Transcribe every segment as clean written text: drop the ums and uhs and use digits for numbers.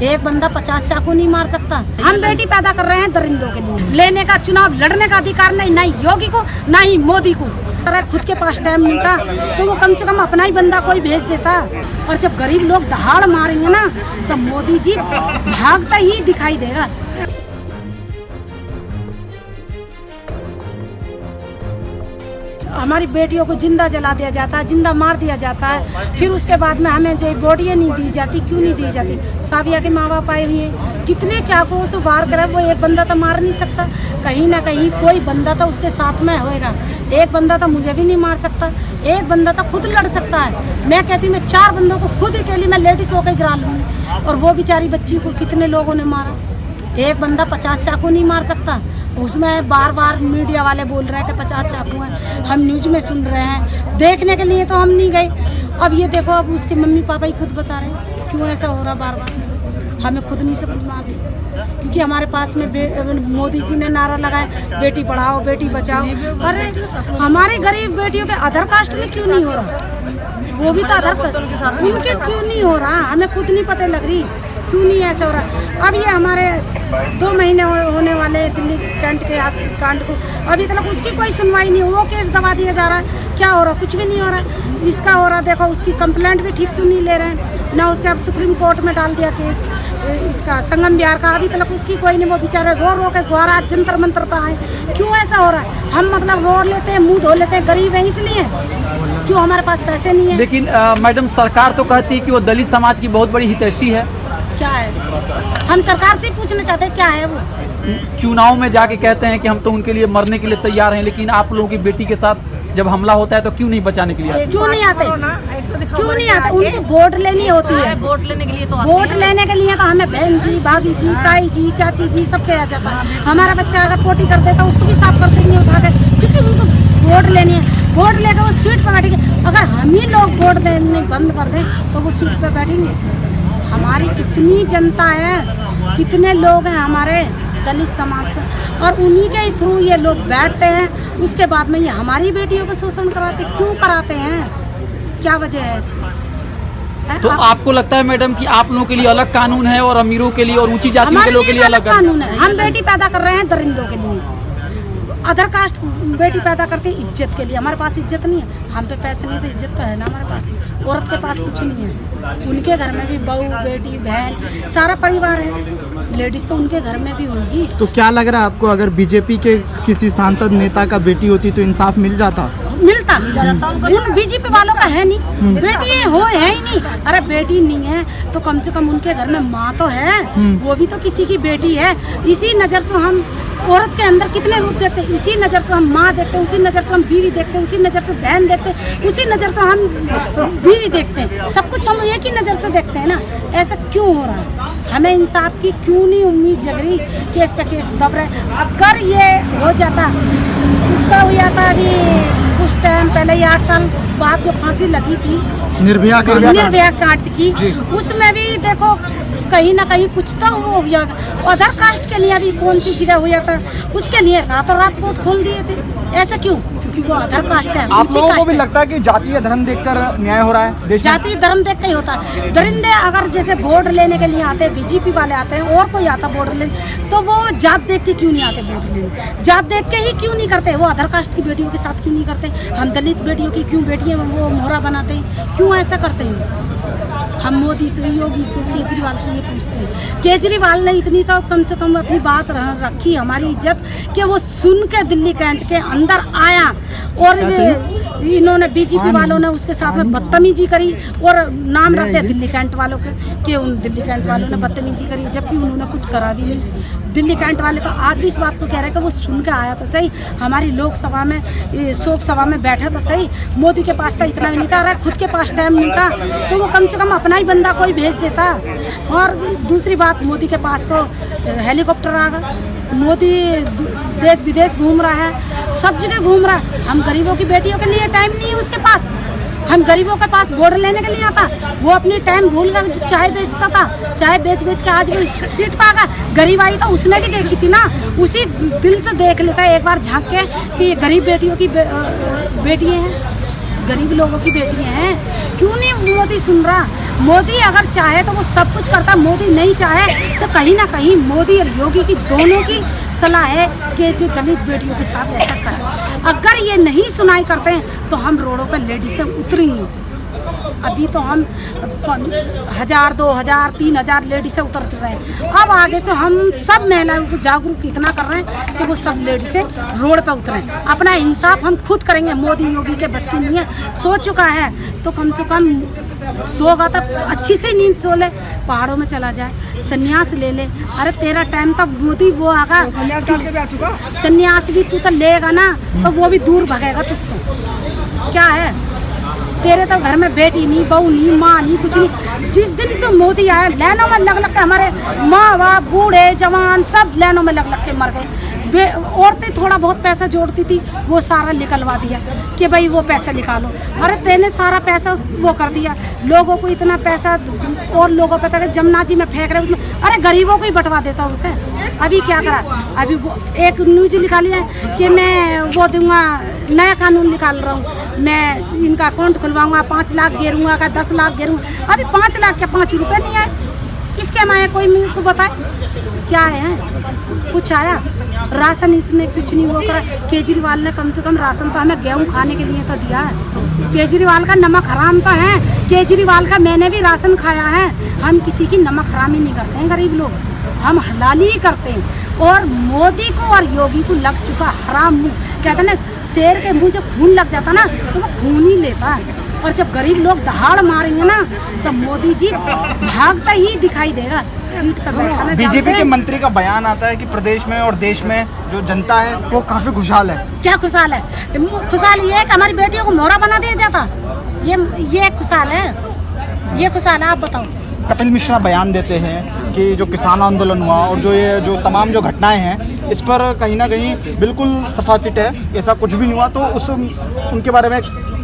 एक बंदा 50 चाकू नहीं मार सकता। हम बेटी पैदा कर रहे हैं दरिंदों के लिए। लेने का चुनाव लड़ने का अधिकार नहीं, ना योगी को ना ही मोदी को। अगर खुद के पास टाइम मिलता तो वो कम से कम अपना ही बंदा कोई भेज देता। और जब गरीब लोग दहाड़ मारेंगे ना तो मोदी जी भागता ही दिखाई देगा। हमारी बेटियों को जिंदा जला दिया जाता है, जिंदा मार दिया जाता है। फिर उसके बाद में हमें जो बॉडियाँ नहीं दी जाती, क्यों नहीं दी जाती? साविया के माँ बाप आए हुए हैं, कितने चाकुओं से वार करे, वो एक बंदा तो मार नहीं सकता। कहीं ना कहीं कोई बंदा तो उसके साथ में होएगा। एक बंदा तो मुझे भी नहीं मार सकता, एक बंदा तो खुद लड़ सकता है। मैं कहती हूँ मैं 4 बंदों को खुद अकेली मैं लेडीज होकर गिरा लूँगी। और वो बेचारी बच्ची को कितने लोगों ने मारा। एक बंदा 50 चाकू नहीं मार सकता। उसमें बार बार मीडिया वाले बोल रहे हैं कि 50 चाकू हैं, हम न्यूज में सुन रहे हैं, देखने के लिए तो हम नहीं गए। अब ये देखो, अब उसके मम्मी पापा ही खुद बता रहे हैं क्यों ऐसा हो रहा बार बार। हमें खुद नहीं समझ में आती, क्योंकि हमारे पास में मोदी जी ने नारा लगाया बेटी पढ़ाओ बेटी बचाओ। अरे हमारे गरीब बेटियों के अदर कास्ट में क्यों नहीं हो रहा? वो भी तो अदर उनके क्यों नहीं हो रहा? हमें खुद नहीं पता लग रही क्यों नहीं ऐसा हो रहा। अब ये हमारे 2 महीने होने वाले दिल्ली कैंट के कांड को अभी तक उसकी कोई सुनवाई नहीं। वो केस दबा दिया जा रहा है। क्या हो रहा? कुछ भी नहीं हो रहा। इसका हो रहा, देखो उसकी कंप्लेंट भी ठीक से नहीं ले रहे हैं ना। उसके अब सुप्रीम कोर्ट में डाल दिया केस इसका संगम बिहार का, अभी तक उसकी कोई नहीं। वो बेचारे रो के गुहारा जंतर मंतर पर आए। क्यों ऐसा हो रहा है? हम मतलब रो लेते हैं, मुँह धो लेते हैं, गरीब है इसलिए। क्यों हमारे पास पैसे नहीं है? लेकिन मैडम सरकार तो कहती है कि वो दलित समाज की बहुत बड़ी हितैषी है। क्या है? हम सरकार से पूछना चाहते हैं क्या है वो। चुनाव में जाके कहते हैं कि हम तो उनके लिए मरने के लिए तैयार हैं, लेकिन आप लोगों की बेटी के साथ जब हमला होता है तो क्यों नहीं बचाने के लिए आते? क्यों नहीं आते? क्यों नहीं आते? उनको वोट लेनी होती है। वोट लेने के लिए तो वोट लेने के लिए तो हमें बहन जी, भाभी जी, ताई जी, चाची जी सबके आ जाता है। हमारा बच्चा अगर पोटी कर देता उसको भी साफ कर देंगे उठा के, क्योंकि उनको वोट लेनी है। वोट लेकर वो सीट पर बैठेंगे। अगर हम ही लोग वोट देने बंद कर दें तो वो सीट पर बैठेंगे। हमारी कितनी जनता है, कितने लोग हैं हमारे दलित समाज से, और उन्हीं के थ्रू ये लोग बैठते हैं। उसके बाद में ये हमारी बेटियों को शोषण कराते, क्यों कराते हैं? क्या वजह है इसकी? तो आपको लगता है मैडम कि आप लोगों के लिए अलग कानून है और अमीरों के लिए और ऊंची जातियों के लोगों के लिए अलग कानून है? हम बेटी पैदा कर रहे हैं दरिंदों के लिए। अदर कास्ट बेटी पैदा करते हैं इज्जत के लिए। हमारे पास इज्जत नहीं है। हम पे पैसे नहीं तो इज्जत तो है ना हमारे पास। औरत के पास कुछ नहीं है। उनके घर में भी बहू बेटी बहन सारा परिवार है। लेडीज तो उनके घर में भी होगी। तो क्या लग रहा है आपको, अगर बीजेपी के किसी सांसद नेता का बेटी होती तो इंसाफ मिल जाता? मिलता। बीजेपी वालों का है नहीं, बेटी है ही नहीं। अरे बेटी नहीं है तो कम से कम उनके घर में माँ तो है, वो भी तो किसी की बेटी है। इसी नज़र से हम औरत के अंदर कितने रूप देखते हैं। इसी नज़र से हम माँ देखते हैं, उसी नज़र से हम बीवी देखते हैं, उसी नज़र से बहन देखते हैं, उसी नज़र से हम बीवी देखते हैं। सब कुछ हम एक ही नज़र से देखते हैं ना। ऐसा क्यों हो रहा है? हमें इंसाफ की क्यों नहीं उम्मीद जग रही? केस पे केस दब रहे। अगर ये हो जाता, उसका हुआ था अभी कुछ टाइम पहले ही 8 साल बाद जो फांसी लगी थी निर्भया कांड की, उसमें भी देखो कहीं ना कहीं कुछ तो वो हुआ। अदर कास्ट के लिए अभी कौन सी जगह हुआ था, उसके लिए रातों रात कोर्ट खोल दिए थे। ऐसा क्यों? क्योंकि वो अदर कास्ट है। आप लोगों को भी लगता है कि जातीय धर्म देखकर न्याय हो रहा है? जातीय धर्म देख के ही होता है। दरिंदे अगर जैसे वोट लेने के लिए आते हैं, बीजेपी वाले आते हैं और कोई आता वोट लेने, तो वो जात देख के क्यों नहीं आते वोट लेने? जात देख के ही क्यों नहीं करते? वो अदर कास्ट की बेटियों के साथ क्यों नहीं करते? हम दलित बेटियों की क्यों बेटियां वो मोहरा बनाते हैं? क्यों ऐसा करते हैं? हम मोदी से, योगी से, केजरीवाल से ये पूछते हैं। केजरीवाल ने इतनी तो कम से कम अपनी बात रखी, हमारी इज्जत, कि वो सुन के दिल्ली कैंट के अंदर आया। और इन्होंने बीजेपी वालों ने उसके साथ में बदतमीजी करी और नाम रख दिया दिल्ली कैंट वालों के, कि उन दिल्ली कैंट वालों ने बदतमीजी करी, जबकि उन्होंने कुछ करा भी नहीं। दिल्ली कैंट वाले तो आज भी इस बात को कह रहे हैं कि वो सुन के आया तो सही, हमारी लोकसभा में शोक सभा में बैठा तो सही। मोदी के पास तो इतना भी नहीं था। अरे खुद के पास टाइम मिलता तो वो कम से कम अपना ही बंदा कोई भेज देता। और दूसरी बात, मोदी के पास तो हेलीकॉप्टर आ गया। मोदी देश विदेश घूम रहा है, सब जगह घूम रहा है। हम गरीबों की बेटियों के लिए टाइम नहीं है उसके पास। हम गरीबों के पास वोट लेने के लिए आता, वो अपनी टाइम भूल गया। जो चाय बेचता था, चाय बेच के आज वो सीट पा गया। गरीब आई तो उसने भी देखी थी ना, उसी दिल से देख लेता है एक बार झांक के कि ये गरीब बेटियों की बेटियाँ हैं, गरीब लोगों की बेटियाँ हैं। क्यों नहीं मोदी सुन रहा? मोदी अगर चाहे तो वो सब कुछ करता, मोदी नहीं चाहे तो कहीं ना कहीं मोदी और योगी की दोनों की सलाह है कि जो दलित बेटियों के साथ ऐसा करें। अगर ये नहीं सुनाई करते हैं तो हम रोडों पर लेडीज़ें उतरेंगी। अभी तो हम 1000, 2000, 3000 लेडीसें उतरते रहे, अब आगे से हम सब महिलाओं को जागरूक इतना कर रहे हैं कि वो सब लेडीसें रोड पर उतरें। अपना इंसाफ हम खुद करेंगे, मोदी योगी के बस की नहीं है। सो चुका है तो कम से कम सोगा तब अच्छी सी नींद सो ले, पहाड़ों में चला जाए, संन्यास ले ले। अरे तेरा टाइम तब मोदी वो आगा, संन्यास भी तू तो लेगा ना तो वो भी दूर भगेगा तुझसे। क्या है तेरे तो घर में बेटी नहीं, बहू नहीं, माँ नहीं, कुछ नहीं। जिस दिन से मोदी आया लाइनों में लग लग के हमारे माँ बाप बूढ़े जवान सब लाइनों में लग लग के मर गए। औरतें थोड़ा बहुत पैसा जोड़ती थी वो सारा निकलवा दिया कि भाई वो पैसा निकालो। अरे तेने सारा पैसा वो कर दिया, लोगों को इतना पैसा और लोगों पे तक जमुना जी में फेंक रहे उसमें। अरे गरीबों को ही बंटवा देता उसे। अभी क्या करा, अभी वो एक न्यूज निकाली है कि मैं वो दूंगा, नया कानून निकाल रहा हूँ, मैं इनका अकाउंट खुलवाऊंगा, 5 लाख गिरूंगा का 10 लाख गिरूंगा। अभी 5 लाख क्या 5 रुपए नहीं आए, किसके में आए कोई मेरे को बताए क्या है? कुछ आया राशन इसने कुछ नहीं वो करा। केजरीवाल ने कम से कम राशन तो हमें गेहूँ खाने के लिए तो दिया है। केजरीवाल का नमक हराम तो है, केजरीवाल का मैंने भी राशन खाया है। हम किसी की नमक हरामी नहीं करते हैं, गरीब लोग हम हलाली ही करते हैं। और मोदी को और योगी को लग चुका हराम मुँह। कहते ना शेर के मुँह जब खून लग जाता ना तो वो खून ही लेता है, और जब गरीब लोग दहाड़ मारेंगे ना तो मोदी जी भागता ही दिखाई देगा सीट पर बैठा। बीजेपी के मंत्री का बयान आता है कि प्रदेश में और देश में जो जनता है वो काफी खुशहाल है। क्या खुशहाल है? खुशहाल ये है कि हमारी बेटियों को मोहरा बना दिया जाता, ये खुशहाल है? ये खुशहाल है? आप बताओ। कपिल मिश्रा बयान देते हैं कि जो किसान आंदोलन हुआ और जो तमाम जो घटनाएं हैं इस पर कहीं ना कहीं बिल्कुल सफासिट है, ऐसा कुछ भी नहीं हुआ। तो उनके बारे में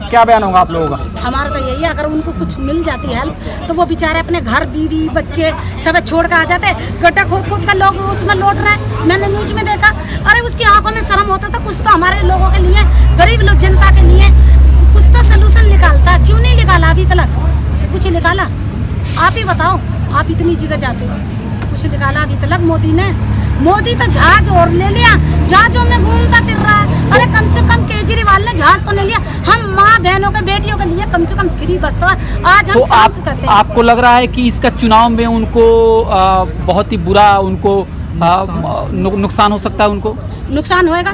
क्या बयान होगा आप लोगों का? हमारा तो यही है, अगर उनको कुछ मिल जाती है हेल्प तो वो बेचारे अपने घर बीवी बच्चे सब छोड़ कर आ जाते। गड्ढा खोद खोद कर लोग उसमें लौट रहे हैं, मैंने न्यूज में देखा। अरे उसकी आंखों में शर्म होता था, कुछ तो हमारे लोगों के लिए, गरीब लोग जनता के लिए कुछ तो सलूशन निकालता। क्यों नहीं निकाला अभी तक? कुछ निकाला? आप ही बताओ, आप इतनी जगह जाते हो, कुछ निकाला अभी तक मोदी ने? मोदी तो जहाज और ले लिया, जहाजों में घूमता फिर रहा है। अरे कम से कम केजरीवाल ने जहाज तो ले लिया, हम माँ बहनों के बेटियों के लिए कम से कम फ्री बस तो आज हम सोच करते हैं। आपको लग रहा है कि इसका चुनाव में उनको बहुत ही बुरा उनको नुकसान हो सकता है? उनको नुकसान होएगा।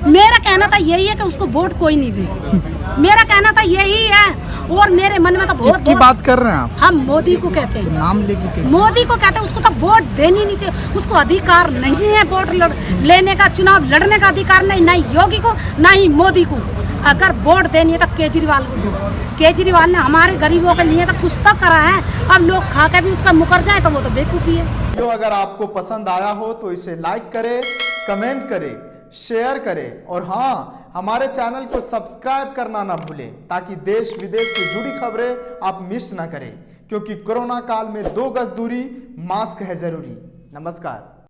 मेरा कहना था यही है कि उसको वोट कोई नहीं दे। मेरा कहना था यही है, और मेरे मन में तो किसकी बात कर रहे हैं आप? हम मोदी को कहते हैं, नाम लेके मोदी को कहते हैं। उसको तो वोट देनी नहीं चाहिए, उसको अधिकार नहीं है वोट लेने का, चुनाव लड़ने का अधिकार नहीं, ना योगी को ना ही मोदी को। अगर वोट देनी है तो केजरीवाल को दो। केजरीवाल ने हमारे गरीबों के लिए तो कुछ तो करा है, अब लोग खा के भी उसका मुकर जाए तो वो तो बेवकूफ़ी है। तो अगर आपको पसंद आया हो तो इसे लाइक करें, कमेंट करें, शेयर करें और हाँ, हमारे चैनल को सब्सक्राइब करना ना भूलें ताकि देश विदेश से जुड़ी खबरें आप मिस ना करें, क्योंकि कोरोना काल में 2 गज दूरी, मास्क है जरूरी। नमस्कार।